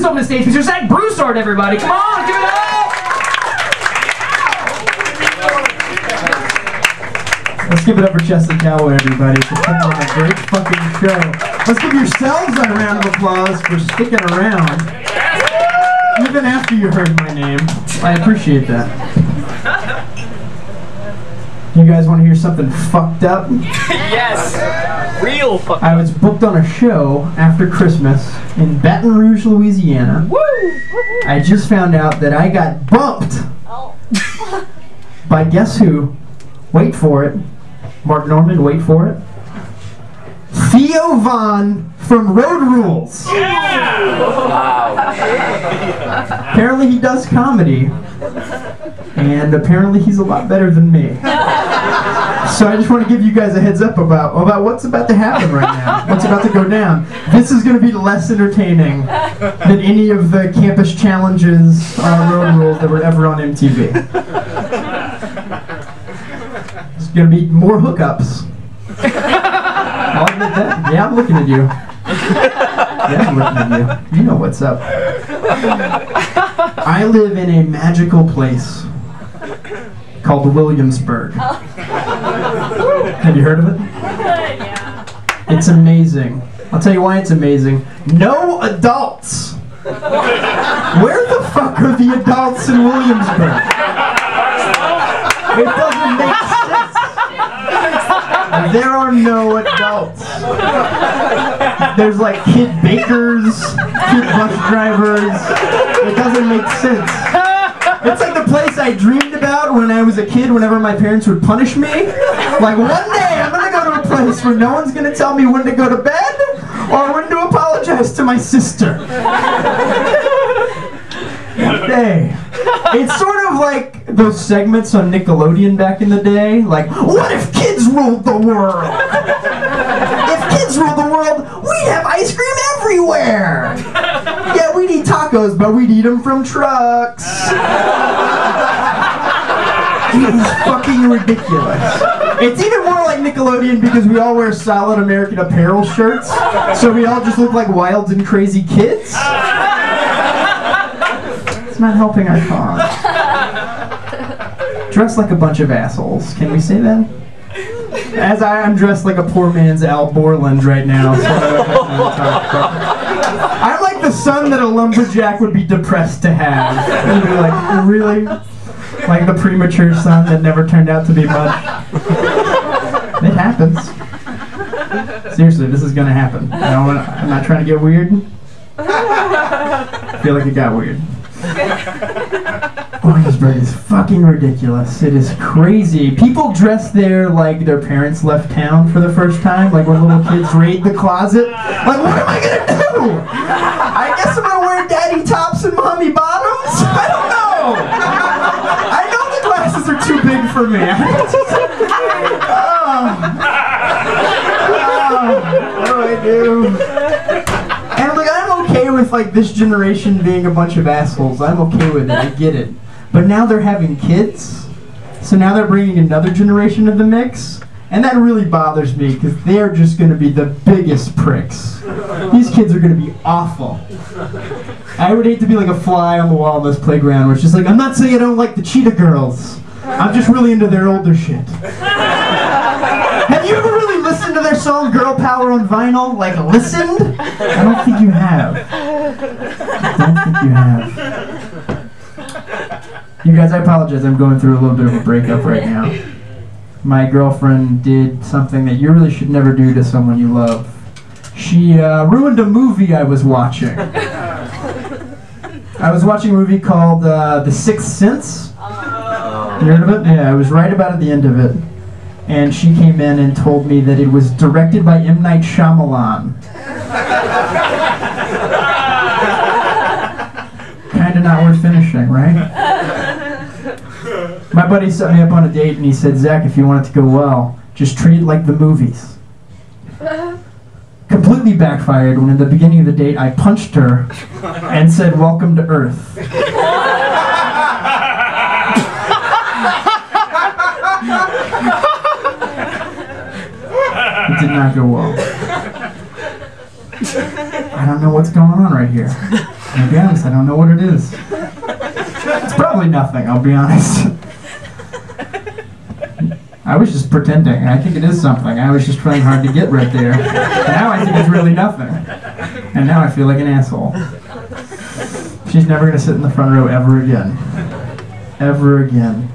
open the stage. Mr. Zach Broussard, everybody. Come on, give it up! Let's give it up for Chester Calloway, everybody, for putting on a great fucking show. Let's give yourselves a round of applause for sticking around, even after you heard my name. I appreciate that. You guys want to hear something fucked up? Yes! Real fucked up. I was booked on a show after Christmas in Baton Rouge, Louisiana. Woo! I just found out that I got bumped by guess who? Wait for it. Mark Norman, wait for it. Theo Von from Road Rules. Yeah! Wow. Apparently he does comedy. And apparently he's a lot better than me. So I just want to give you guys a heads up about what's about to happen right now. What's about to go down. This is going to be less entertaining than any of the campus challenges on Road Rules that were ever on MTV. There's going to be more hookups. I'll admit that. Yeah, I'm looking at you. Yeah, I'm looking at you. You know what's up. I live in a magical place called Williamsburg. Have you heard of it? Yeah. It's amazing. I'll tell you why it's amazing. No adults! Where the fuck are the adults in Williamsburg? It doesn't make sense. There are no adults. There's like kid bakers, kid bus drivers. It doesn't make sense. It's like the place I dreamed about when I was a kid whenever my parents would punish me. Like, one day I'm gonna go to a place where no one's gonna tell me when to go to bed or when to apologize to my sister. One day. It's sort of like those segments on Nickelodeon back in the day. Like, what if kids ruled the world? If kids ruled the world, we'd have ice cream everywhere. Yeah, we'd eat tacos, but we'd eat them from trucks. It was fucking ridiculous. It's even more like Nickelodeon because we all wear solid American Apparel shirts, so we all just look like wild and crazy kids. It's not helping our cause. Dressed like a bunch of assholes. Can we say that? As I'm dressed like a poor man's Al Borland right now. So I'm like the son that a lumberjack would be depressed to have. And be like, really? Like the premature son that never turned out to be much. It happens. Seriously, this is gonna happen. I'm not trying to get weird. I feel like it got weird. Williamsburg is fucking ridiculous. It is crazy. People dress there like their parents left town for the first time, like when little kids raid the closet. Like, what am I gonna do? I guess I'm gonna wear daddy tops and mommy bottoms? I don't know. I know the glasses are too big for me. What do I do? And like, I'm okay with like this generation being a bunch of assholes. I'm okay with it. I get it. But now they're having kids, so now they're bringing another generation into the mix, and that really bothers me because they're just going to be the biggest pricks. These kids are going to be awful. I would hate to be like a fly on the wall in this playground where it's just like, I'm not saying I don't like the Cheetah Girls. I'm just really into their older shit. Have you ever really listened to their song Girl Power on vinyl? Like, listened? I don't think you have. I don't think you have. You guys, I apologize. I'm going through a little bit of a breakup right now. My girlfriend did something that you really should never do to someone you love. She ruined a movie I was watching. I was watching a movie called The Sixth Sense. You heard of it? Yeah, I was right about at the end of it. And she came in and told me that it was directed by M. Night Shyamalan. Kinda not worth finishing, right? My buddy set me up on a date and he said, Zach, if you want it to go well, just treat it like the movies. Completely backfired when in the beginning of the date I punched her and said, welcome to Earth. It did not go well. I don't know what's going on right here. I'll be honest, I don't know what it is. It's probably nothing, I'll be honest. I was just pretending. I think it is something. I was just trying hard to get right there. And now I think it's really nothing. And now I feel like an asshole. She's never going to sit in the front row ever again. Ever again.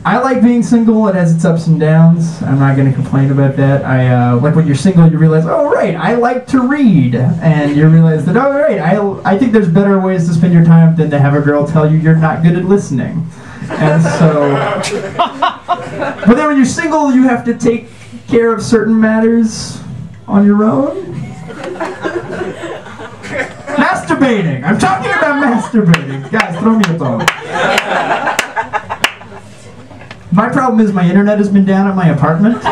I like being single. It has its ups and downs. I'm not going to complain about that. Like when you're single, you realize, oh right, I like to read. And you realize that, oh right, I think there's better ways to spend your time than to have a girl tell you you're not good at listening. And so, but then when you're single, you have to take care of certain matters on your own. Masturbating! I'm talking about masturbating. Guys, throw me a bone. My problem is my internet has been down at my apartment.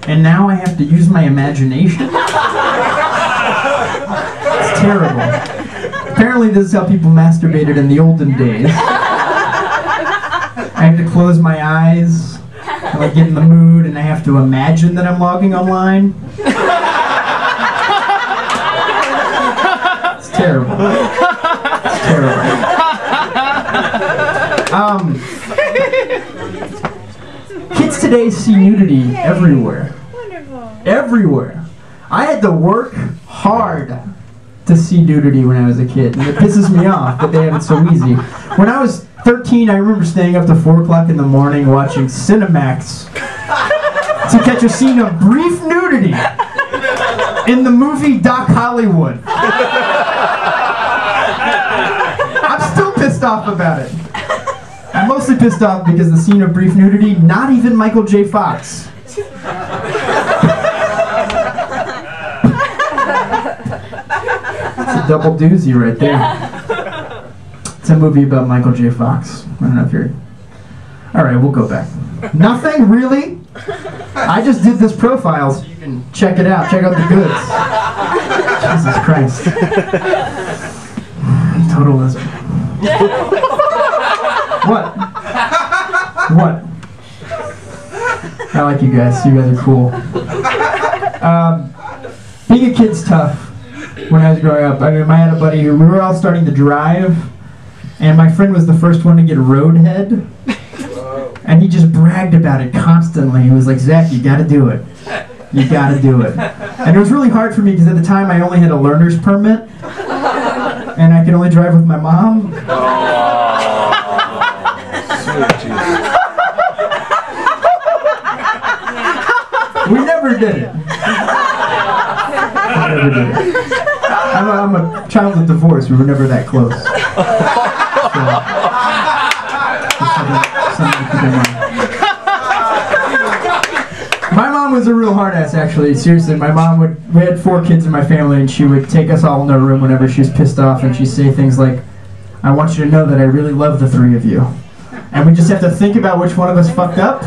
And now I have to use my imagination. It's terrible. Apparently this is how people masturbated in the olden days. I have to close my eyes, and like get in the mood, and I have to imagine that I'm logging online. It's terrible. It's terrible. Kids today see nudity everywhere. Wonderful. Everywhere. I had to work hard to see nudity when I was a kid, and it pisses me off that they have it so easy. When I was 13, I remember staying up to 4 o'clock in the morning watching Cinemax to catch a scene of brief nudity in the movie Doc Hollywood. I'm still pissed off about it. I'm mostly pissed off because the scene of brief nudity, not even Michael J. Fox. It's a double doozy right there. It's a movie about Michael J. Fox. I don't know if you're... Alright, we'll go back. Nothing? Really? I just did this profile so you can check it out. Check out the goods. Jesus Christ. Total lesbian. What? What? I like you guys. You guys are cool. Being a kid's tough. When I was growing up, I had a buddy who, we were all starting to drive, and my friend was the first one to get roadhead, and he just bragged about it constantly. He was like, Zach, you gotta do it. You gotta do it. And it was really hard for me because at the time I only had a learner's permit, and I could only drive with my mom. We never did it. We never did it. I'm a child of divorce. We were never that close. My mom was a real hard ass, actually. Seriously, my mom we had 4 kids in my family, and she would take us all in her room whenever she was pissed off, and she'd say things like, I want you to know that I really love the 3 of you. And we just have to think about which one of us fucked up.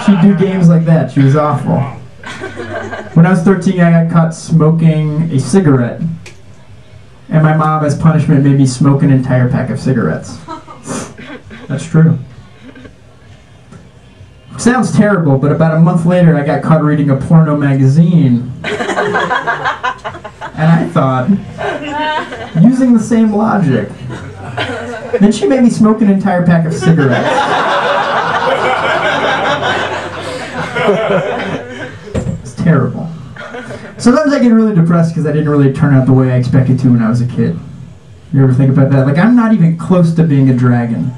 She'd do games like that. She was awful. When I was 13, I got caught smoking a cigarette. And my mom, as punishment, made me smoke an entire pack of cigarettes. That's true. Sounds terrible, but about a month later, I got caught reading a porno magazine. And I thought, using the same logic. Then she made me smoke an entire pack of cigarettes. It's terrible. Sometimes I get really depressed because I didn't really turn out the way I expected to when I was a kid. You ever think about that? Like, I'm not even close to being a dragon.